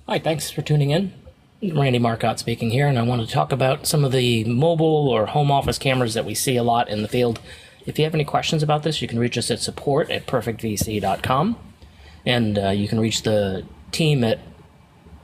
Hi, thanks for tuning in. Randy Marcotte speaking here, and I want to talk about some of the mobile or home office cameras that we see a lot in the field. If you have any questions about this, you can reach us at support@perfectvc.com, and you can reach the team at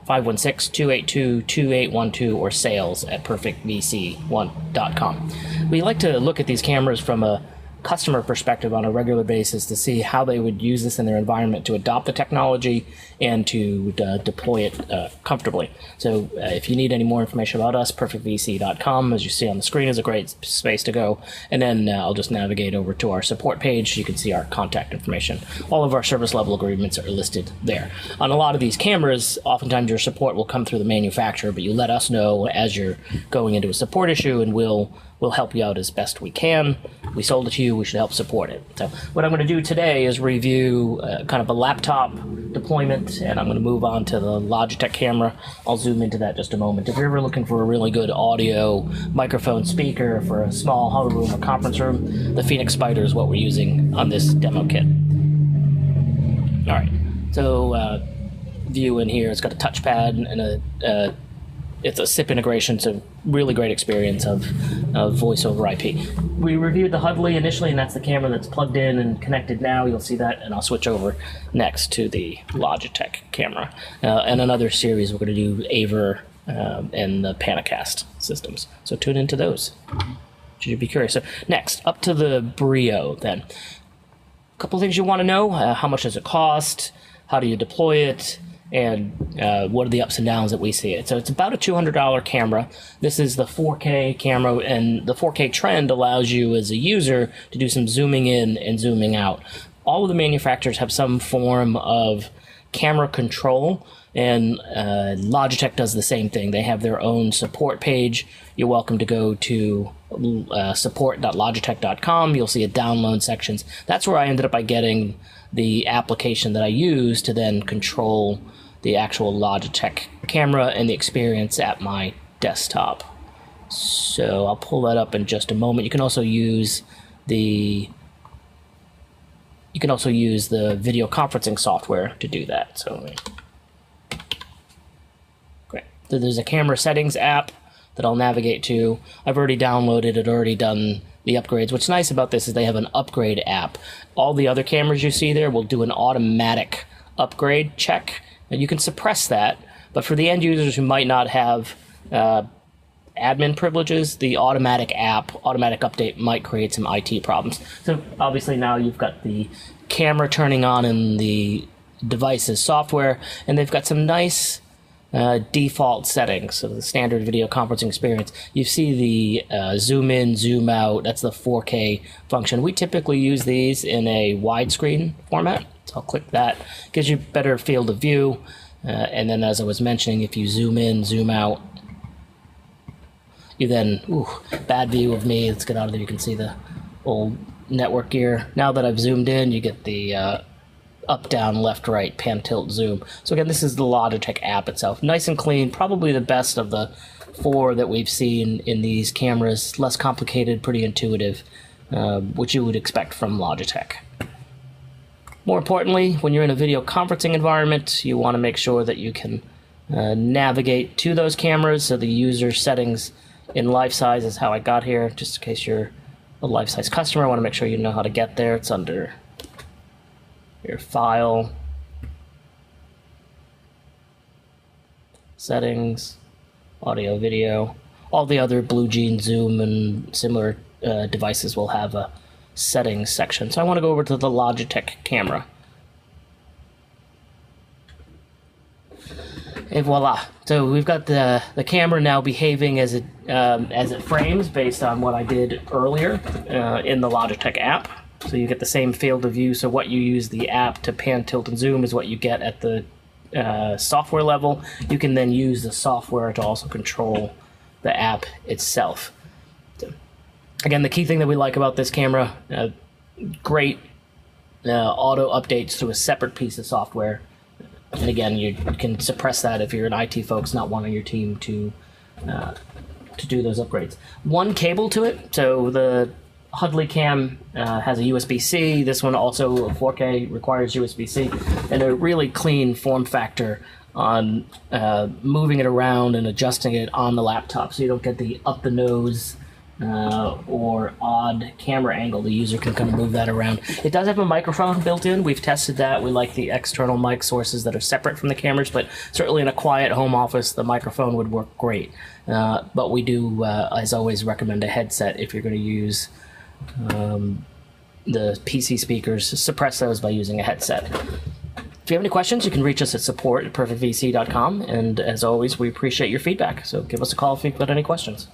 516-282-2812 or sales@perfectvc1.com. We like to look at these cameras from a customer perspective on a regular basis to see how they would use this in their environment to adopt the technology and to deploy it comfortably. So if you need any more information about us, perfectvc.com, as you see on the screen, is a great space to go. And then I'll just navigate over to our support page. You can see our contact information. All of our service level agreements are listed there. On a lot of these cameras, oftentimes your support will come through the manufacturer, but you let us know as you're going into a support issue, and we'll help you out as best we can. We sold it to you, we should help support it. So what I'm going to do today is review kind of a laptop deployment, and I'm going to move on to the Logitech camera. I'll zoom into that just a moment. If you're ever looking for a really good audio microphone speaker for a small huddle room or conference room, the Phoenix Spider is what we're using on this demo kit. All right, so view in here, it's got a touchpad and it's a SIP integration, so really great experience of voice over IP. We reviewed the Hudley initially, and that's the camera that's plugged in and connected now. You'll see that, and I'll switch over next to the Logitech camera. And another series, we're going to do Aver and the Panacast systems. So tune into those. Should be curious. So next, up to the Brio then. A couple things you want to know. How much does it cost? How do you deploy it? And what are the ups and downs that we see it. So it's about a $200 camera. This is the 4K camera, and the 4K trend allows you as a user to do some zooming in and zooming out. All of the manufacturers have some form of camera control, and Logitech does the same thing. They have their own support page. You're welcome to go to support.logitech.com. You'll see a download sections. That's where I ended up by getting the application that I use to then control the actual Logitech camera and the experience at my desktop. So I'll pull that up in just a moment. You can also use the video conferencing software to do that. So great. So there's a camera settings app that I'll navigate to. I've already downloaded it, already done the upgrades. What's nice about this is they have an upgrade app. All the other cameras you see there will do an automatic upgrade check, and you can suppress that. But for the end users who might not have admin privileges, the automatic update might create some IT problems. So obviously now you've got the camera turning on in the device's software, and they've got some nice default settings. So the standard video conferencing experience, you see the zoom in, zoom out. That's the 4K function. We typically use these in a widescreen format. So I'll click that. Gives you better field of view. And then, as I was mentioning, if you zoom in, zoom out, you then, bad view of me. Let's get out of there. You can see the old network gear. Now that I've zoomed in, you get the up, down, left, right, pan, tilt, zoom. So again, this is the Logitech app itself. Nice and clean, probably the best of the 4 that we've seen in these cameras. Less complicated, pretty intuitive, which you would expect from Logitech. More importantly, when you're in a video conferencing environment, you want to make sure that you can navigate to those cameras. So the user settings in life size is how I got here. Just in case you're a life size customer, I want to make sure you know how to get there. It's under your file, settings, audio, video. All the other Blue Jean, Zoom, and similar devices will have a settings section. So I want to go over to the Logitech camera. And voila. So we've got the camera now behaving as it frames based on what I did earlier in the Logitech app. So you get the same field of view. So what you use the app to pan, tilt, and zoom is what you get at the software level. You can then use the software to also control the app itself. So, again, the key thing that we like about this camera, great auto updates to a separate piece of software. And again, you can suppress that if you're an IT folks not wanting your team to do those upgrades. One cable to it, so the Hudley Cam has a USB-C. This one also 4K requires USB-C, and a really clean form factor on moving it around and adjusting it on the laptop, so you don't get the up the nose or odd camera angle. The user can kind of move that around. It does have a microphone built in. We've tested that. We like the external mic sources that are separate from the cameras, but certainly in a quiet home office, the microphone would work great. But we do, as always, recommend a headset if you're going to use the PC speakers. Suppress those by using a headset. If you have any questions, you can reach us at support@perfectvc.com. And as always, we appreciate your feedback. So give us a call if you've got any questions.